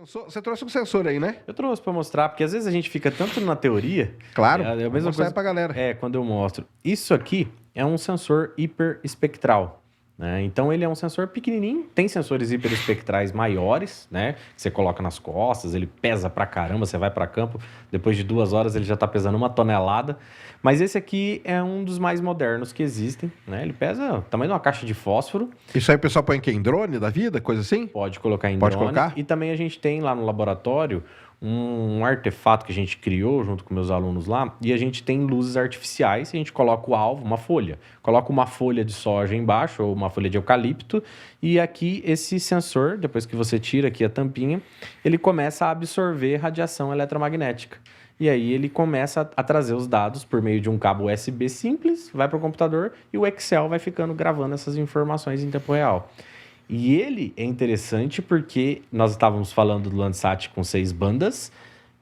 Você trouxe um sensor aí, né? Eu trouxe para mostrar, porque às vezes a gente fica tanto na teoria. Claro, É a vou mesma mostrar coisa pra galera. quando eu mostro. Isso aqui é um sensor hiperespectral, né? Então ele é um sensor pequenininho, tem sensores hiperespectrais maiores, né? Que você coloca nas costas, ele pesa pra caramba, você vai pra campo, depois de 2 horas ele já tá pesando 1 tonelada. Mas esse aqui é um dos mais modernos que existem, né? Ele pesa o tamanho de uma caixa de fósforo. Isso aí o pessoal põe em drone da vida, coisa assim? Pode colocar em Pode drone. colocar? E também a gente tem lá no laboratório um artefato que a gente criou junto com meus alunos lá. E a gente tem luzes artificiais. A gente coloca o alvo, uma folha. Coloca uma folha de soja embaixo ou uma folha de eucalipto. E aqui esse sensor, depois que você tira aqui a tampinha, ele começa a absorver radiação eletromagnética. E aí ele começa a trazer os dados por meio de um cabo USB simples, vai para o computador e o Excel vai ficando gravando essas informações em tempo real. E ele é interessante porque nós estávamos falando do Landsat com 6 bandas,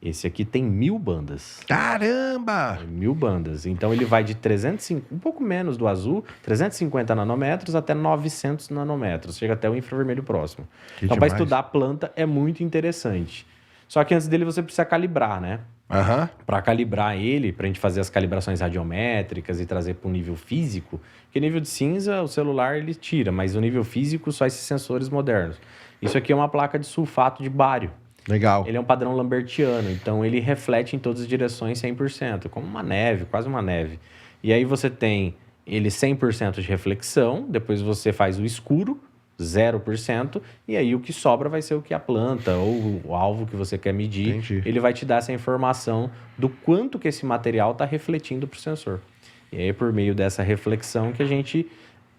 esse aqui tem 1000 bandas. Caramba! 1000 bandas. Então ele vai de 350, um pouco menos do azul, 350 nanômetros até 900 nanômetros. Chega até o infravermelho próximo. Então para estudar a planta é muito interessante. Só que antes dele você precisa calibrar, né? Aham. Para calibrar ele, para a gente fazer as calibrações radiométricas e trazer para o nível físico, porque nível de cinza o celular ele tira, mas o nível físico só esses sensores modernos. Isso aqui é uma placa de sulfato de bário. Legal. Ele é um padrão lambertiano, então ele reflete em todas as direções 100%, como uma neve, quase uma neve. E aí você tem ele 100% de reflexão, depois você faz o escuro, 0%, e aí o que sobra vai ser o que a planta ou o alvo que você quer medir. Entendi. Ele vai te dar essa informação do quanto que esse material está refletindo para o sensor. E aí, por meio dessa reflexão que a gente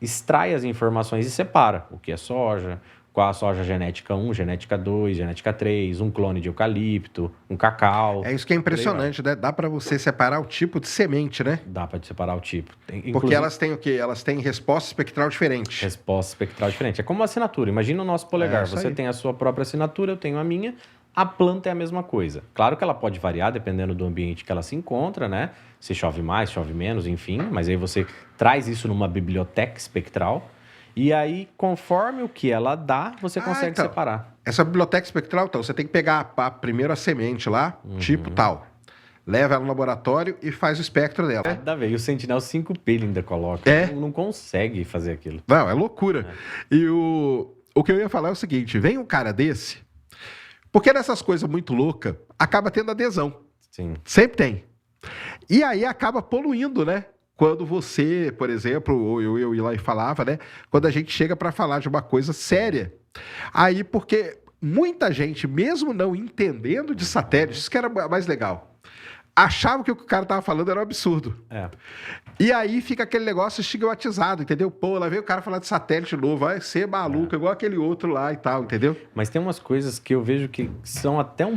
extrai as informações e separa o que é soja, qual a soja genética 1, genética 2, genética 3, um clone de eucalipto, um cacau. É isso que é impressionante, né? Dá pra você separar o tipo de semente, né? Dá para separar o tipo. Porque elas têm o quê? Elas têm resposta espectral diferente. Resposta espectral diferente. É como uma assinatura. Imagina o nosso polegar. Isso Você aí. tem a sua própria assinatura, eu tenho a minha. A planta é a mesma coisa. Claro que ela pode variar dependendo do ambiente que ela se encontra, né? Se chove mais, chove menos, enfim. Mas aí você traz isso numa biblioteca espectral. E aí, conforme o que ela dá, você consegue então, separar. Essa biblioteca espectral, então, você tem que pegar primeiro a semente lá, tipo tal. Leva ela no laboratório e faz o espectro dela. Nada a ver. E o Sentinel 5P ele ainda coloca. É. Não consegue fazer aquilo. Não, é loucura. E o que eu ia falar é o seguinte, vem um cara desse, porque nessas coisas muito loucas, acaba tendo adesão. Sim. Sempre tem. E aí acaba poluindo, né? Quando você, por exemplo, ou eu ia lá e falava, né? Quando a gente chega para falar de uma coisa séria. Aí, porque muita gente, mesmo não entendendo de satélites, isso que era mais legal, achava que o que o cara tava falando era um absurdo. É. E aí fica aquele negócio estigmatizado, entendeu? Pô, lá veio o cara falar de satélite novo, vai ser maluco, igual aquele outro lá e tal, entendeu? Mas tem umas coisas que eu vejo que são até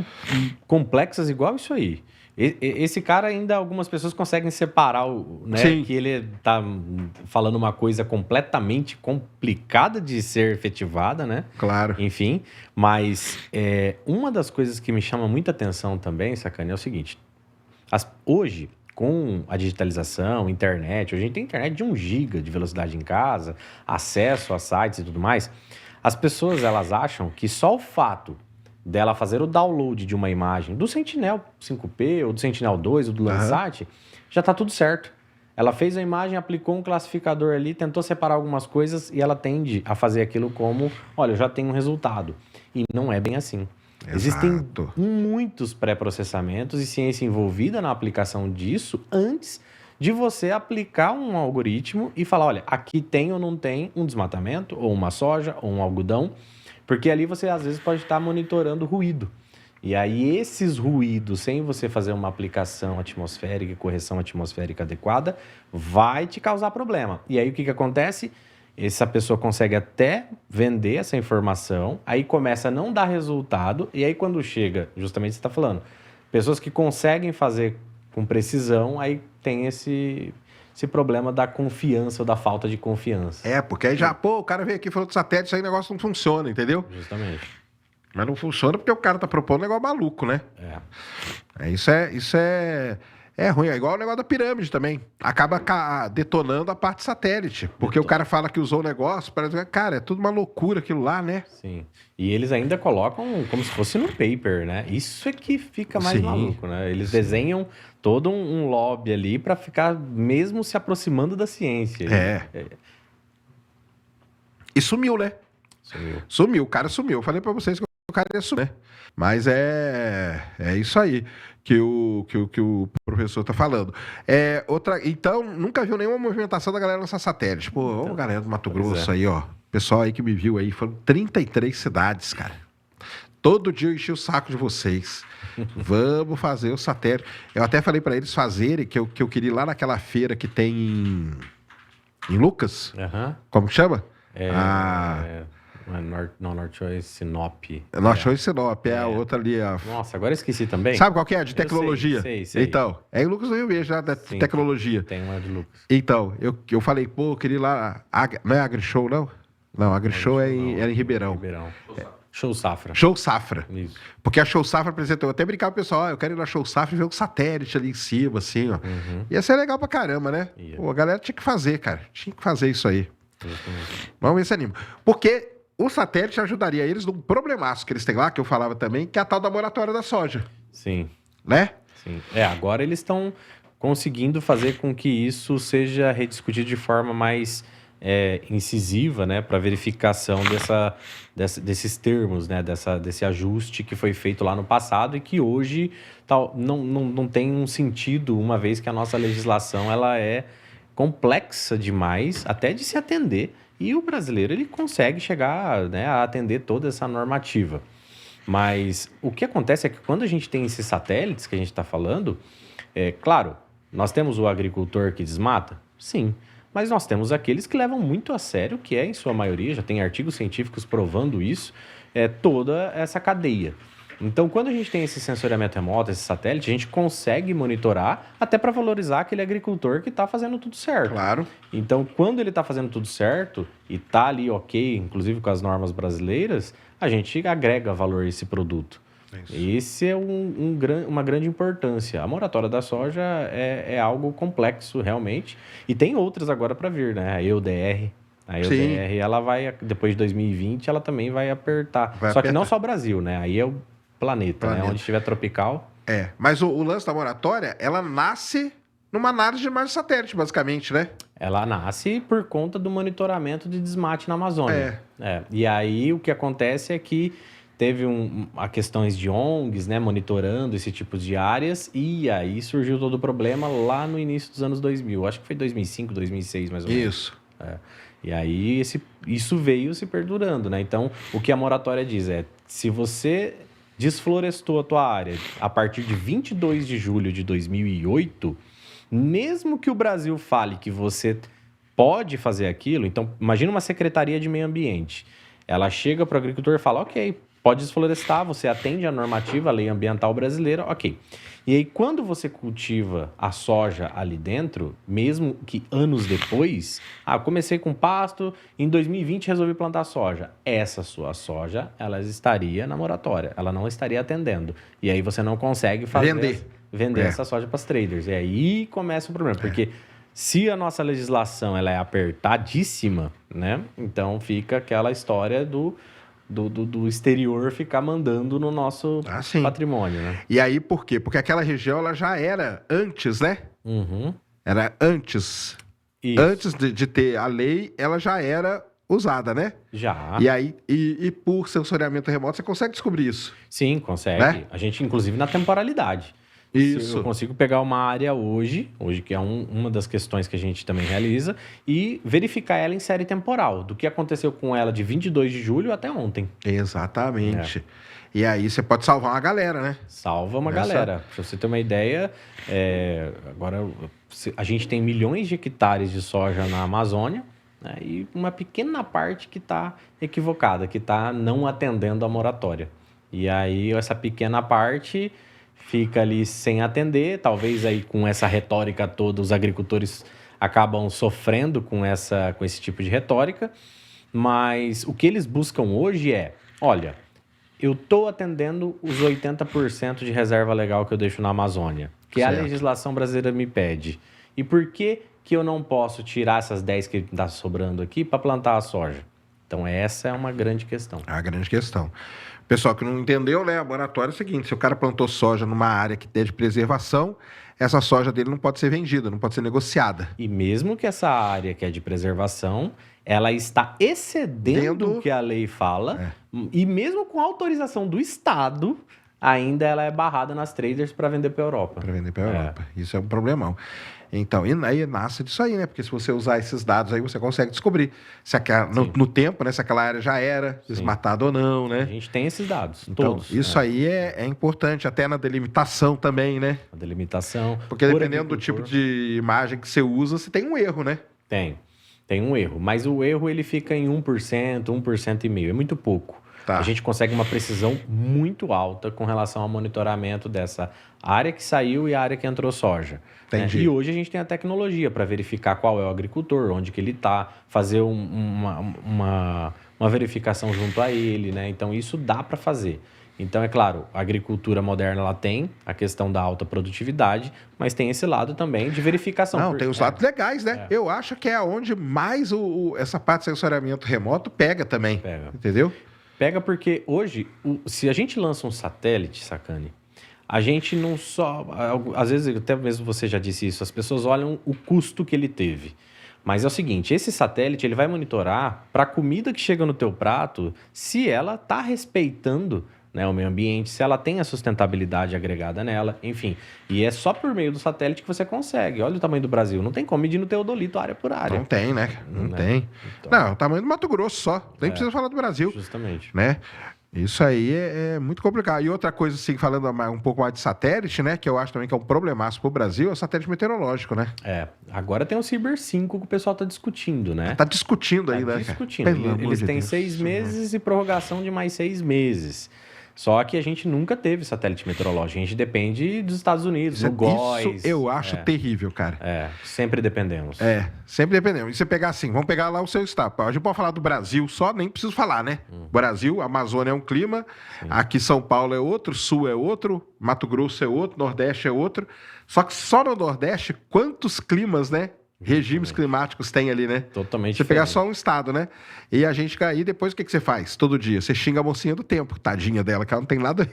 complexas igual isso aí. Esse cara ainda, algumas pessoas conseguem separar, né? Sim. Que ele tá falando uma coisa completamente complicada de ser efetivada, né? Claro. Enfim, mas uma das coisas que me chama muita atenção também, Sacane, é o seguinte. Hoje, com a digitalização, internet, hoje a gente tem internet de 1 giga de velocidade em casa, acesso a sites e tudo mais, as pessoas elas acham que só o fato dela fazer o download de uma imagem do Sentinel 5P, ou do Sentinel 2, ou do Landsat, já está tudo certo. Ela fez a imagem, aplicou um classificador ali, tentou separar algumas coisas e ela tende a fazer aquilo como, olha, eu já tenho um resultado. E não é bem assim. Exato. Existem muitos pré-processamentos e ciência envolvida na aplicação disso antes de você aplicar um algoritmo e falar, olha, aqui tem ou não tem um desmatamento, ou uma soja, ou um algodão, porque ali você às vezes pode estar monitorando ruído. E aí esses ruídos, sem você fazer uma aplicação atmosférica e correção atmosférica adequada, vai te causar problema. E aí o que acontece? Essa pessoa consegue até vender essa informação, aí começa a não dar resultado, e aí quando chega, justamente você está falando, pessoas que conseguem fazer com precisão, aí tem esse problema da confiança ou da falta de confiança. Porque aí já, o cara veio aqui e falou de satélite, isso aí o negócio não funciona, entendeu? Justamente. Mas não funciona porque o cara tá propondo um negócio maluco, né? É. Isso é É ruim, é igual o negócio da pirâmide também. Acaba detonando a parte satélite. Porque o cara fala que usou o negócio, parece que, cara, é tudo uma loucura aquilo lá, né? Sim. E eles ainda colocam como se fosse no paper, né? Isso é que fica mais Sim. maluco, né? Eles desenham todo um lobby ali pra ficar mesmo se aproximando da ciência. E sumiu, né? Sumiu. Sumiu, o cara sumiu. Eu falei pra vocês que o cara ia sumir, né? Mas é isso aí que o professor tá falando. Então, nunca viu nenhuma movimentação da galera lançar satélite. Pô, ô, galera do Mato Grosso aí, ó. Pessoal aí que me viu aí, foram 33 cidades, cara. Todo dia eu enchi o saco de vocês. Vamos fazer o satélite. Eu até falei pra eles fazerem, que eu queria ir lá naquela feira que tem em Lucas. Como que chama? Norte Show Sinop. Norte Show Sinop, é a outra ali. Nossa, agora eu esqueci também. Sabe qual que é? De tecnologia. Sei. Então, é em Lucas do Rio mesmo, já, de tecnologia. Tem uma de Lucas. Então, eu falei, pô, eu queria ir lá. Não é AgriShow, não? Não, AgriShow é em Ribeirão. Show Safra. Show Safra. Isso. Porque a Show Safra apresentou. Eu até brincava com o pessoal, eu quero ir na Show Safra e ver um satélite ali em cima, assim, ó. Ia ser legal pra caramba, né? Pô, a galera tinha que fazer, cara. Tinha que fazer isso aí. Vamos ver se anima. Porque o satélite ajudaria eles num problemaço que eles têm lá, que eu falava também, que é a tal da moratória da soja. Sim. Né? Sim. Agora eles estão conseguindo fazer com que isso seja rediscutido de forma mais incisiva, né, para verificação desses termos, né, desse ajuste que foi feito lá no passado e que hoje não tem um sentido, uma vez que a nossa legislação ela é complexa demais até de se atender, e o brasileiro ele consegue chegar, né, a atender toda essa normativa. Mas o que acontece é que quando a gente tem esses satélites que a gente está falando, claro, nós temos o agricultor que desmata? Sim. Mas nós temos aqueles que levam muito a sério, que em sua maioria, já tem artigos científicos provando isso, toda essa cadeia. Então, quando a gente tem esse sensoriamento remoto, esse satélite, a gente consegue monitorar até para valorizar aquele agricultor que está fazendo tudo certo. Claro. Então, quando ele está fazendo tudo certo e está ali ok, inclusive com as normas brasileiras, a gente agrega valor a esse produto. Esse é uma grande importância. A moratória da soja é algo complexo, realmente. E tem outras agora para vir, né? A EUDR. A EUDR, ela vai, depois de 2020, ela também vai apertar. Que não só o Brasil, né? Aí é o planeta, né? Onde estiver tropical. Mas o lance da moratória, ela nasce numa análise de imagem satélite, basicamente, né? Ela nasce por conta do monitoramento de desmate na Amazônia. E aí, o que acontece é que teve a questões de ONGs, né, monitorando esse tipo de áreas, e aí surgiu todo o problema lá no início dos anos 2000. Acho que foi 2005, 2006, mais ou menos. Isso. E aí isso veio se perdurando, né? Então, o que a moratória diz se você desflorestou a tua área a partir de 22 de julho de 2008, mesmo que o Brasil fale que você pode fazer aquilo, então, imagina uma Secretaria de Meio Ambiente. Ela chega para o agricultor e fala, ok, pode desflorestar, você atende a normativa, a lei ambiental brasileira, ok. E aí, quando você cultiva a soja ali dentro, mesmo que anos depois, comecei com pasto, em 2020 resolvi plantar soja. Essa sua soja, ela estaria na moratória, ela não estaria atendendo. E aí você não consegue vender essa soja para os traders. E aí começa o problema, porque se a nossa legislação ela é apertadíssima, né? Então fica aquela história do exterior ficar mandando no nosso patrimônio, né? E aí, por quê? Porque aquela região, ela já era antes, né? Era antes. Isso. Antes de ter a lei, ela já era usada, né? Já. E aí, e por sensoriamento remoto, você consegue descobrir isso? Sim, consegue. Né? A gente, inclusive, na temporalidade. Isso. Eu consigo pegar uma área hoje que é uma das questões que a gente também realiza, e verificar ela em série temporal, do que aconteceu com ela de 22 de julho até ontem. Exatamente. E aí você pode salvar uma galera, né? Salva uma galera. Pra você ter uma ideia, agora a gente tem milhões de hectares de soja na Amazônia, né, e uma pequena parte que está equivocada, que está não atendendo a moratória. E aí essa pequena parte fica ali sem atender, talvez aí com essa retórica toda os agricultores acabam sofrendo com esse tipo de retórica, mas o que eles buscam hoje olha, eu estou atendendo os 80% de reserva legal que eu deixo na Amazônia. Porque a Certo. legislação brasileira me pede. E por que que eu não posso tirar essas 10 que está sobrando aqui para plantar a soja? Então, essa é uma grande questão. É a grande questão. Pessoal que não entendeu, né? A moratória é o seguinte: se o cara plantou soja numa área que tem de preservação, essa soja dele não pode ser vendida, não pode ser negociada. E mesmo que essa área que é de preservação, ela está excedendo o que a lei fala, e mesmo com autorização do Estado, ainda ela é barrada nas traders para vender para a Europa. Para vender para a Europa. Isso é um problemão. Então, e aí nasce disso aí, né? Porque se você usar esses dados aí, você consegue descobrir se no tempo, né? Se aquela área já era desmatada ou não, né? A gente tem esses dados, Então, todos. isso aí é importante, até na delimitação também, né? A delimitação. Porque dependendo do tipo de imagem que você usa, você tem um erro, né? Tem um erro. Mas o erro ele fica em 1%, 1,5%. É muito pouco. Tá. A gente consegue uma precisão muito alta com relação ao monitoramento dessa área que saiu e a área que entrou soja. Entendi. Né? E hoje a gente tem a tecnologia para verificar qual é o agricultor, onde que ele está, fazer uma verificação junto a ele, né? Então isso dá para fazer. Então, é claro, a agricultura moderna ela tem a questão da alta produtividade, mas tem esse lado também de verificação. Não, tem os lados legais, né? Eu acho que é onde mais essa parte de sensoriamento remoto pega também. Pega. Entendeu? Pega porque hoje, se a gente lança um satélite, Sacani, a gente não só... Às vezes, até mesmo você já disse isso, as pessoas olham o custo que ele teve. Mas é o seguinte, esse satélite ele vai monitorar para a comida que chega no teu prato, se ela está respeitando, né, o meio ambiente, se ela tem a sustentabilidade agregada nela, enfim. E é só por meio do satélite que você consegue. Olha o tamanho do Brasil. Não tem como medir no teodolito área por área. Não tem, né? Não tem. Então, Não, o tamanho do Mato Grosso só. Nem precisa falar do Brasil. justamente. Né? Isso aí é muito complicado. E outra coisa, assim, falando um pouco mais de satélite, né? Que eu acho também que é um problemaço para o Brasil, é o satélite meteorológico, né? Agora tem o Ciber 5 que o pessoal está discutindo, né? Tá discutindo aí, né? Discutindo. Eles têm Deus. 6 meses e prorrogação de mais 6 meses. Só que a gente nunca teve satélite meteorológico. A gente depende dos Estados Unidos, do GOES. Isso eu acho terrível, cara. Sempre dependemos. Sempre dependemos. E você pegar assim, vamos pegar lá o seu estado. A gente pode falar do Brasil só, nem preciso falar, né? Brasil, Amazônia é um clima, aqui São Paulo é outro, Sul é outro, Mato Grosso é outro, Nordeste é outro. Só que só no Nordeste, quantos climas, né? Regimes climáticos tem ali, né? Totalmente Você pegar diferente. só um estado, né? E a gente cair, depois o que você faz? Todo dia. Você xinga a mocinha do tempo, tadinha dela, que ela não tem nada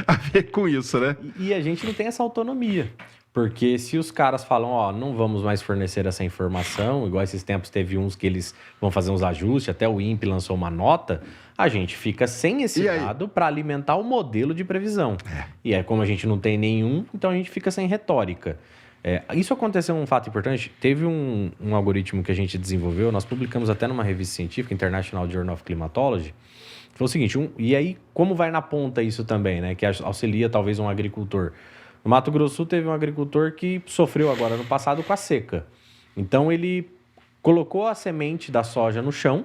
a ver com isso, né? E a gente não tem essa autonomia. Porque se os caras falam, ó, não vamos mais fornecer essa informação, igual esses tempos teve uns que eles vão fazer uns ajustes, até o INPE lançou uma nota, a gente fica sem esse dado para alimentar o modelo de previsão. E aí, como a gente não tem nenhum, então a gente fica sem retórica. Isso aconteceu um fato importante. Teve um algoritmo que a gente desenvolveu, nós publicamos até numa revista científica, International Journal of Climatology. Foi o seguinte, e aí como vai na ponta isso também, né? Que auxilia talvez um agricultor. No Mato Grosso do Sul teve um agricultor que sofreu agora no passado com a seca. Então ele colocou a semente da soja no chão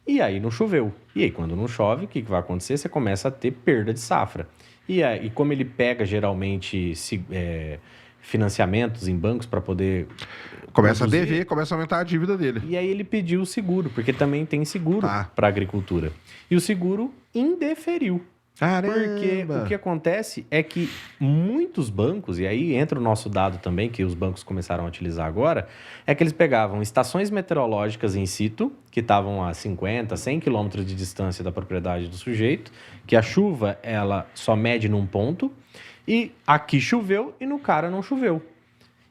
e aí não choveu. E aí quando não chove, o que vai acontecer? Você começa a ter perda de safra. E como ele pega geralmente financiamentos em bancos para poder... Começa a dever, começa a aumentar a dívida dele. E aí ele pediu o seguro, porque também tem seguro para a agricultura. E o seguro indeferiu. Caramba! Porque o que acontece é que muitos bancos, e aí entra o nosso dado também, que os bancos começaram a utilizar agora, é que eles pegavam estações meteorológicas in situ, que estavam a 50, 100 quilômetros de distância da propriedade do sujeito, que a chuva ela só mede num ponto, e aqui choveu e no cara não choveu.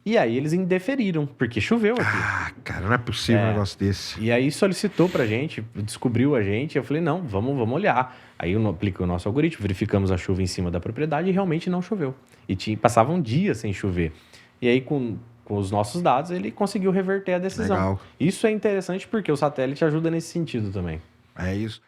E aí eles indeferiram, porque choveu aqui. Ah, cara, não é possível um negócio desse. E aí solicitou pra gente, descobriu a gente, eu falei, não, vamos olhar. Aí eu apliquei o nosso algoritmo, verificamos a chuva em cima da propriedade e realmente não choveu. E passava um dia sem chover. E aí com os nossos dados ele conseguiu reverter a decisão. Legal. Isso é interessante porque o satélite ajuda nesse sentido também. É isso.